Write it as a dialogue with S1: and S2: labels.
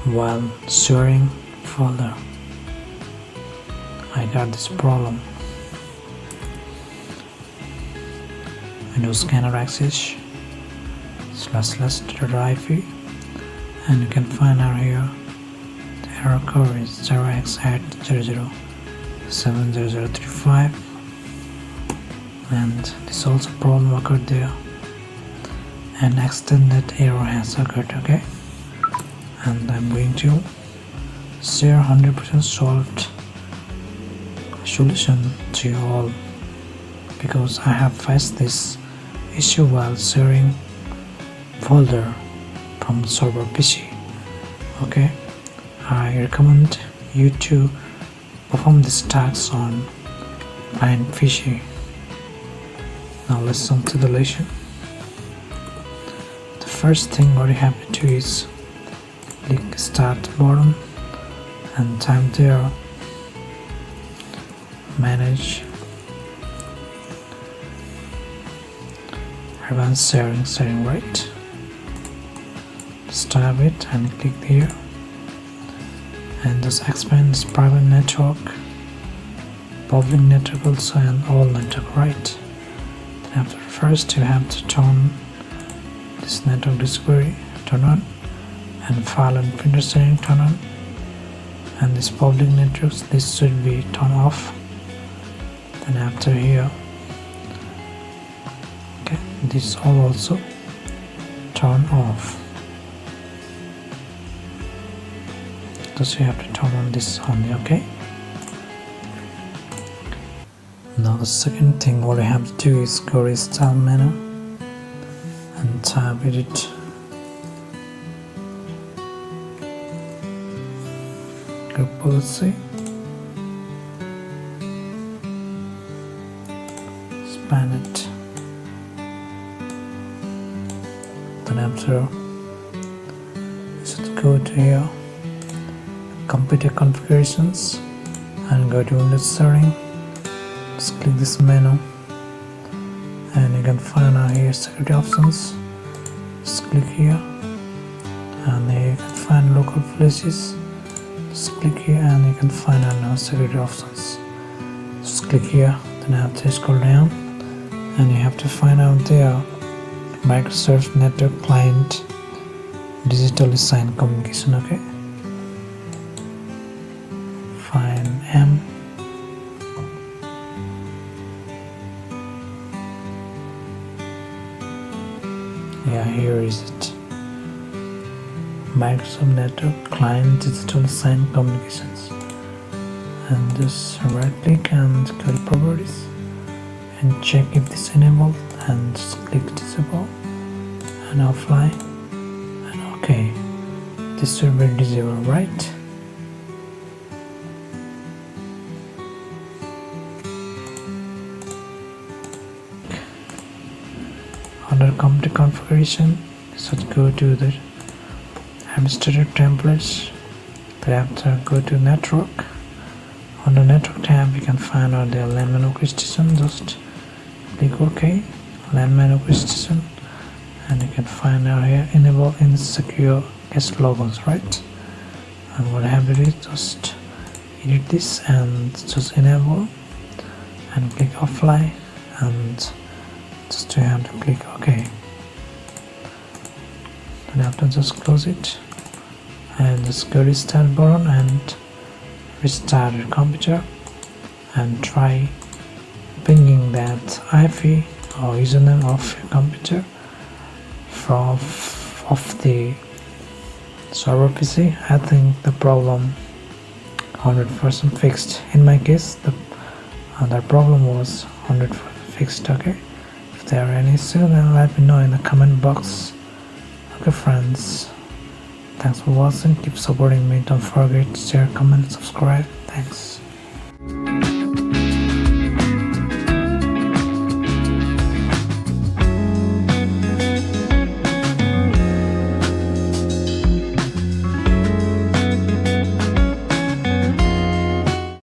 S1: while sharing folder. I got this problem. Windows Scanner Access //.if, and you can find out here the error code is 0x800700035, and this also problem occurred there, and extended error has occurred. Okay, and I'm going to share 100% solved solution to you all, because I have faced this issue while sharing folder from server PC. Okay, I recommend you to perform this task on client PC. Now let's jump to the lesson. The first thing what you have to do is click start button and type there manage advanced setting, right? Just type it and click here, and just expand this private network, public network also, and all network, right? Then after first you have to turn this network discovery turn on, and file and printer setting turn on, and this public networks this should be turned off. Then after here, okay, this all also turn off. So you have to turn on this only. Okay, now the second thing what I have to do is go to style menu and type edit group policy, span it. Then after you should go to here computer configurations and go to Windows setting. Just click this menu and you can find out here security options. Just click here and here you can find local places. Just click here and you can find out now security options. Just click here, then after scroll down and you have to find out there Microsoft Network Client Digitally Signed Communication. Okay, find M, yeah, here is it, Microsoft Network Client Digitally Signed Communications, and just right click and go to properties and check if this enabled, and just click disable and offline, and okay, this will be disabled, right? Under computer configuration, so go to the administrative templates. Thereafter go to network. On the network tab you can find out the landman orchestration. Just click OK, landman orchestration, and you can find out here enable insecure guest logons, right? And what I have to do is just edit this and just enable and click offline, and just you have to click OK. Then after just close it and just go to restart button and restart your computer and try pinging that IP or username of your computer from off the server PC. I think the problem 100% fixed. In my case, the problem was 100% fixed. Okay, if there are any issues, then let me know in the comment box. Okay friends, thanks for watching, keep supporting me, don't forget to share, comment, subscribe. Thanks.